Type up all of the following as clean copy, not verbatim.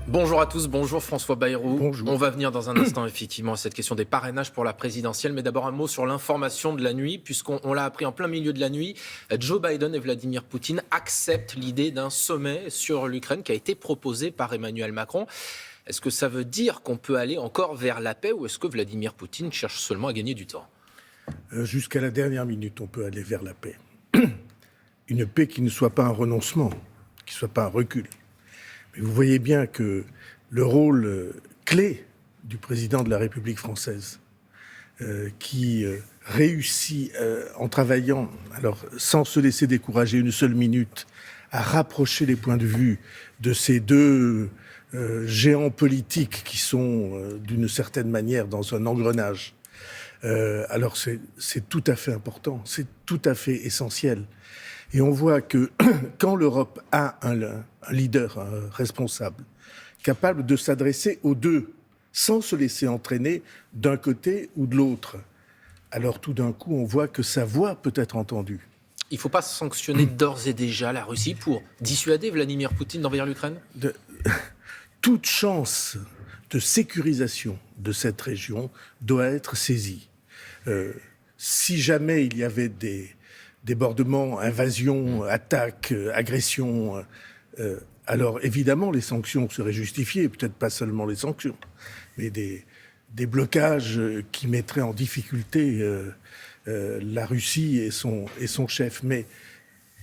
Bonjour à tous, bonjour François Bayrou. Bonjour. On va venir dans un instant effectivement à cette question des parrainages pour la présidentielle, mais d'abord un mot sur l'information de la nuit, puisqu'on l'a appris en plein milieu de la nuit. Joe Biden et Vladimir Poutine acceptent l'idée d'un sommet sur l'Ukraine qui a été proposé par Emmanuel Macron. Est-ce que ça veut dire qu'on peut aller encore vers la paix ou est-ce que Vladimir Poutine cherche seulement à gagner du temps ? Jusqu'à la dernière minute, on peut aller vers la paix. Une paix qui ne soit pas un renoncement, qui ne soit pas un recul. Mais vous voyez bien que le rôle clé du président de la République française, qui réussit en travaillant, alors sans se laisser décourager une seule minute, à rapprocher les points de vue de ces deux géants politiques qui sont d'une certaine manière dans un engrenage. Alors c'est tout à fait important, c'est tout à fait essentiel. Et on voit que quand l'Europe a un leader, un responsable, capable de s'adresser aux deux, sans se laisser entraîner d'un côté ou de l'autre, alors tout d'un coup, on voit que sa voix peut être entendue. Il ne faut pas sanctionner d'ores et déjà la Russie pour dissuader Vladimir Poutine d'envahir l'Ukraine ? Toute chance de sécurisation de cette région doit être saisie. Si jamais il y avait des débordements, invasions, attaques, agressions, alors évidemment les sanctions seraient justifiées, peut-être pas seulement les sanctions, mais des blocages qui mettraient en difficulté la Russie et son chef. Mais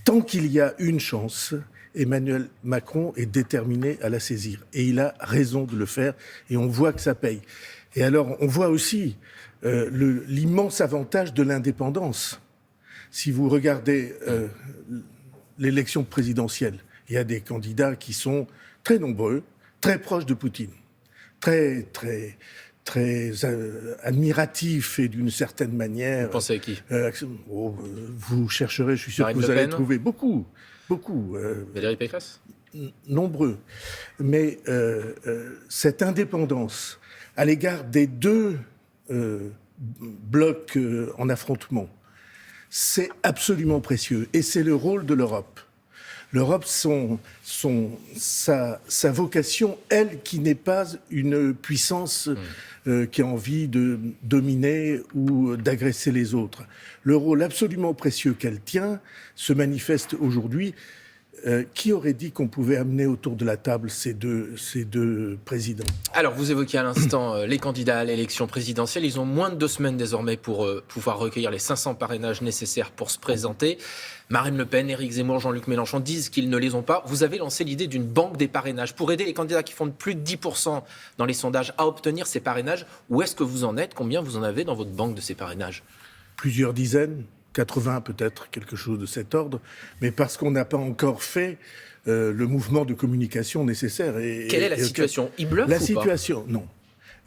tant qu'il y a une chance, Emmanuel Macron est déterminé à la saisir. Et il a raison de le faire, et on voit que ça paye. Et alors, on voit aussi l'immense avantage de l'indépendance. Si vous regardez l'élection présidentielle, il y a des candidats qui sont très nombreux, très proches de Poutine, très admiratifs et d'une certaine manière... Vous pensez à qui ? Vous chercherez, je suis sûr Marine que vous Le allez Pen. trouver beaucoup. Valérie Pécresse ? Nombreux. Mais cette indépendance à l'égard des deux blocs en affrontement, c'est absolument précieux. Et c'est le rôle de l'Europe. L'Europe, sa vocation, elle, qui n'est pas une puissance qui a envie de dominer ou d'agresser les autres. Le rôle absolument précieux qu'elle tient se manifeste aujourd'hui. Qui aurait dit qu'on pouvait amener autour de la table ces deux présidents ? Alors, vous évoquiez à l'instant les candidats à l'élection présidentielle. Ils ont moins de 2 semaines désormais pour pouvoir recueillir les 500 parrainages nécessaires pour se présenter. Marine Le Pen, Éric Zemmour, Jean-Luc Mélenchon disent qu'ils ne les ont pas. Vous avez lancé l'idée d'une banque des parrainages pour aider les candidats qui font de plus de 10% dans les sondages à obtenir ces parrainages. Où est-ce que vous en êtes ? Combien vous en avez dans votre banque de ces parrainages ? Plusieurs dizaines, 80 peut-être, quelque chose de cet ordre, mais parce qu'on n'a pas encore fait le mouvement de communication nécessaire. Quelle est la situation ? Ils bluffent ou pas ? Non.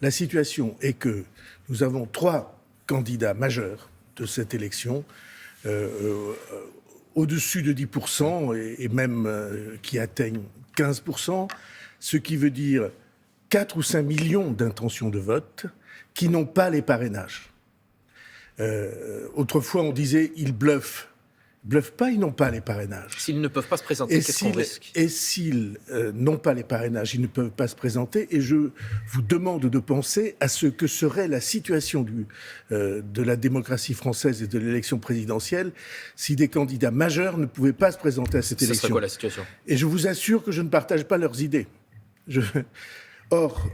La situation est que nous avons 3 candidats majeurs de cette élection, au-dessus de 10% et même qui atteignent 15%, ce qui veut dire 4 ou 5 millions d'intentions de vote qui n'ont pas les parrainages. Autrefois, on disait ils bluffent. Ils bluffent pas, ils n'ont pas les parrainages. S'ils ne peuvent pas se présenter, qu'est-ce qu'on risque ? Et s'ils n'ont pas les parrainages, ils ne peuvent pas se présenter. Et je vous demande de penser à ce que serait la situation de la démocratie française et de l'élection présidentielle si des candidats majeurs ne pouvaient pas se présenter à cette élection. Ce serait quoi la situation ? Et je vous assure que je ne partage pas leurs idées. Or,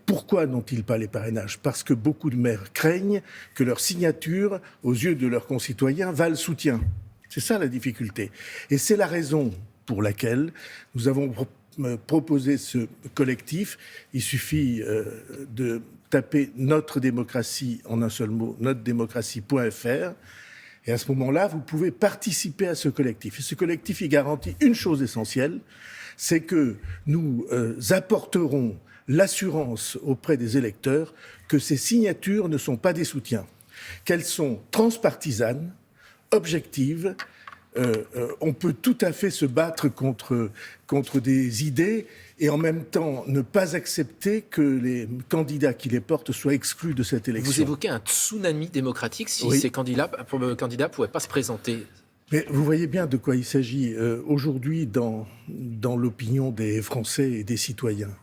pourquoi n'ont-ils pas les parrainages ? Parce que beaucoup de maires craignent que leur signature, aux yeux de leurs concitoyens, vale soutien. C'est ça la difficulté. Et c'est la raison pour laquelle nous avons proposé ce collectif. Il suffit de taper Notre démocratie en un seul mot, notredémocratie.fr. Et à ce moment-là, vous pouvez participer à ce collectif. Et ce collectif, il garantit une chose essentielle, c'est que nous apporterons l'assurance auprès des électeurs que ces signatures ne sont pas des soutiens, qu'elles sont transpartisanes, objectives. On peut tout à fait se battre contre des idées et en même temps ne pas accepter que les candidats qui les portent soient exclus de cette élection. Vous évoquez un tsunami démocratique si ces candidats ne pouvaient pas se présenter. Mais vous voyez bien de quoi il s'agit aujourd'hui dans l'opinion des Français et des citoyens.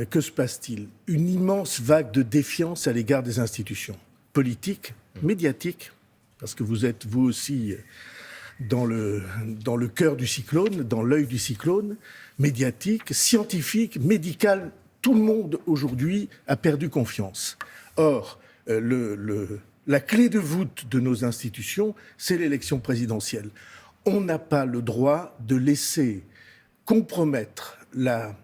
que se passe-t-il? Une immense vague de défiance à l'égard des institutions politiques, médiatiques, parce que vous êtes vous aussi dans le cœur du cyclone, dans l'œil du cyclone, médiatique, scientifique, médical. Tout le monde aujourd'hui a perdu confiance. Or, la clé de voûte de nos institutions, c'est l'élection présidentielle. On n'a pas le droit de laisser compromettre la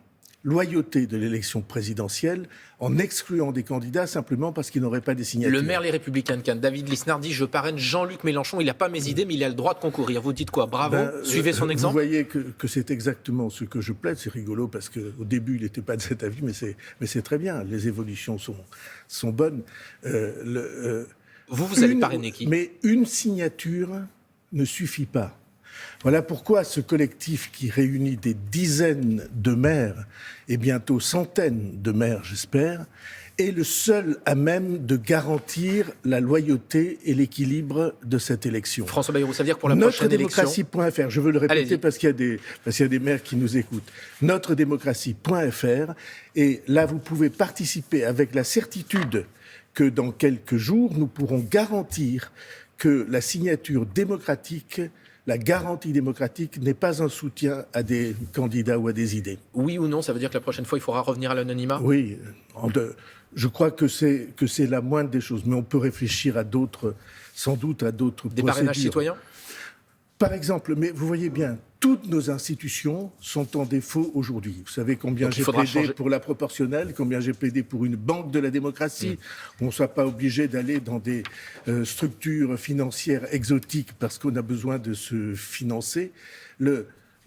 loyauté de l'élection présidentielle en excluant des candidats simplement parce qu'ils n'auraient pas des signatures. Le maire Les Républicains de Cannes, David Lisnard, dit « Je parraine Jean-Luc Mélenchon, il n'a pas mes idées, mais il a le droit de concourir ». Vous dites quoi? Bravo, suivez son exemple. Vous voyez que c'est exactement ce que je plaide. C'est rigolo parce qu'au début, il n'était pas de cet avis, mais c'est très bien. Les évolutions sont bonnes. Vous allez parrainer qui? Mais une signature ne suffit pas. Voilà pourquoi ce collectif qui réunit des dizaines de maires, et bientôt centaines de maires, j'espère, est le seul à même de garantir la loyauté et l'équilibre de cette élection. François Bayrou, ça veut dire que pour la prochaine élection... Notredémocratie.fr, je veux le répéter parce qu'il y a des maires qui nous écoutent. Notredémocratie.fr, et là vous pouvez participer avec la certitude que dans quelques jours, nous pourrons garantir que la signature démocratique, la garantie démocratique n'est pas un soutien à des candidats ou à des idées. Oui ou non, ça veut dire que la prochaine fois, il faudra revenir à l'anonymat? Oui, je crois que c'est la moindre des choses. Mais on peut réfléchir à d'autres, sans doute à d'autres procédures. Des parrainages citoyens? Par exemple, mais vous voyez bien, toutes nos institutions sont en défaut aujourd'hui. Vous savez combien j'ai plaidé pour la proportionnelle, combien j'ai plaidé pour une banque de la démocratie, où on ne soit pas obligé d'aller dans des structures financières exotiques parce qu'on a besoin de se financer.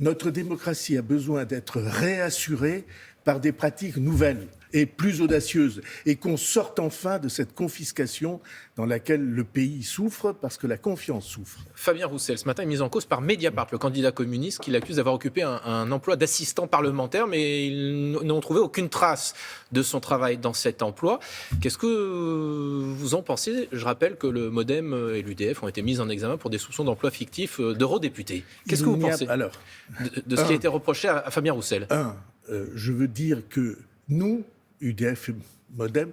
Notre démocratie a besoin d'être réassurée par des pratiques nouvelles et plus audacieuses, et qu'on sorte enfin de cette confiscation dans laquelle le pays souffre parce que la confiance souffre. Fabien Roussel, ce matin, est mis en cause par Mediapart, le candidat communiste, qui l'accuse d'avoir occupé un emploi d'assistant parlementaire, mais ils n'ont trouvé aucune trace de son travail dans cet emploi. Qu'est-ce que vous en pensez? Je rappelle que le MoDem et l'UDF ont été mis en examen pour des soupçons d'emploi fictif d'eurodéputés. Qu'est-ce que vous pensez de ce qui a été reproché à Fabien Roussel? Je veux dire que nous, UDF et MoDem,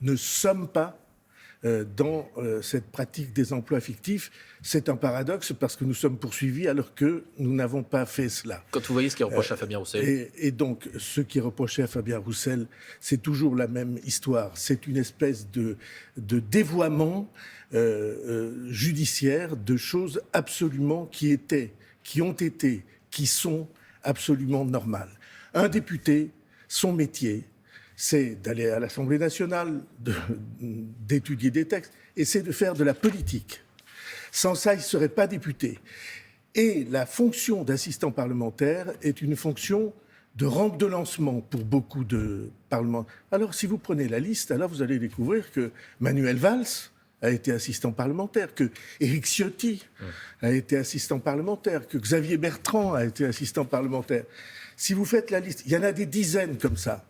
ne sommes pas dans cette pratique des emplois fictifs. C'est un paradoxe parce que nous sommes poursuivis alors que nous n'avons pas fait cela. Quand vous voyez ce qui est reproché à Fabien Roussel. Et donc, ce qui est reproché à Fabien Roussel, c'est toujours la même histoire. C'est une espèce de dévoiement judiciaire de choses absolument qui ont été, qui sont absolument normales. Un député, son métier, c'est d'aller à l'Assemblée nationale, d'étudier des textes, et c'est de faire de la politique. Sans ça, il ne serait pas député. Et la fonction d'assistant parlementaire est une fonction de rampe de lancement pour beaucoup de parlementaires. Alors, si vous prenez la liste, alors vous allez découvrir que Manuel Valls a été assistant parlementaire, que Éric Ciotti a été assistant parlementaire, que Xavier Bertrand a été assistant parlementaire. Si vous faites la liste, il y en a des dizaines comme ça.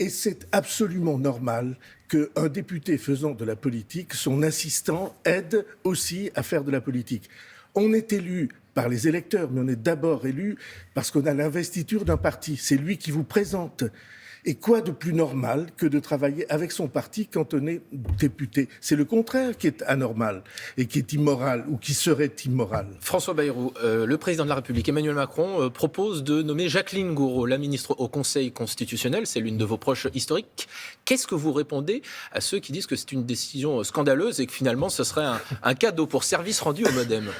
Et c'est absolument normal qu'un député faisant de la politique, son assistant aide aussi à faire de la politique. On est élu par les électeurs, mais on est d'abord élu parce qu'on a l'investiture d'un parti. C'est lui qui vous présente. Et quoi de plus normal que de travailler avec son parti quand on est député? C'est le contraire qui est anormal et qui est immoral ou qui serait immoral. François Bayrou, le président de la République, Emmanuel Macron, propose de nommer Jacqueline Gourault, la ministre au Conseil constitutionnel. C'est l'une de vos proches historiques. Qu'est-ce que vous répondez à ceux qui disent que c'est une décision scandaleuse et que finalement ce serait un cadeau pour service rendu au MoDem?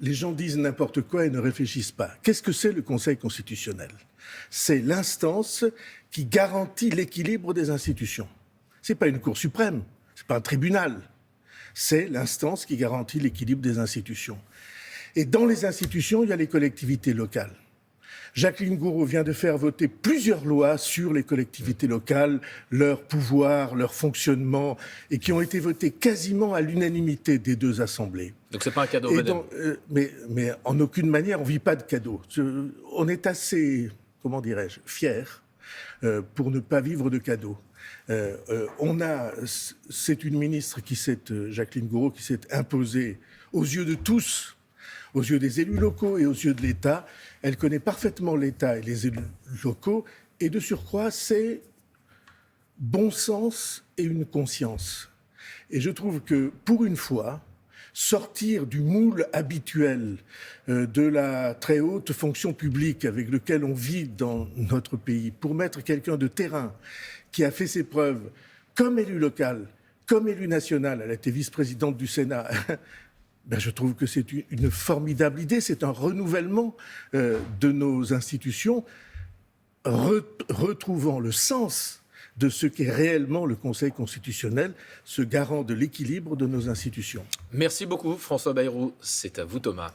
Les gens disent n'importe quoi et ne réfléchissent pas. Qu'est-ce que c'est le Conseil constitutionnel? C'est l'instance qui garantit l'équilibre des institutions. Ce n'est pas une Cour suprême, ce n'est pas un tribunal. C'est l'instance qui garantit l'équilibre des institutions. Et dans les institutions, il y a les collectivités locales. Jacqueline Gourault vient de faire voter plusieurs lois sur les collectivités locales, leur pouvoir, leur fonctionnement, et qui ont été votées quasiment à l'unanimité des deux assemblées. Donc c'est pas un cadeau, madame. Mais en aucune manière, on ne vit pas de cadeau. On est assez, comment dirais-je, fiers pour ne pas vivre de cadeaux. C'est une ministre Jacqueline Gourault, qui s'est imposée aux yeux de tous, aux yeux des élus locaux et aux yeux de l'État. Elle connaît parfaitement l'État et les élus locaux Et de surcroît, c'est bon sens et une conscience. Et je trouve que, pour une fois, sortir du moule habituel de la très haute fonction publique avec lequel on vit dans notre pays, pour mettre quelqu'un de terrain qui a fait ses preuves comme élu local, comme élu national, elle a été vice-présidente du Sénat, ben je trouve que c'est une formidable idée, c'est un renouvellement de nos institutions, retrouvant le sens de ce qu'est réellement le Conseil constitutionnel, ce garant de l'équilibre de nos institutions. Merci beaucoup François Bayrou, c'est à vous Thomas.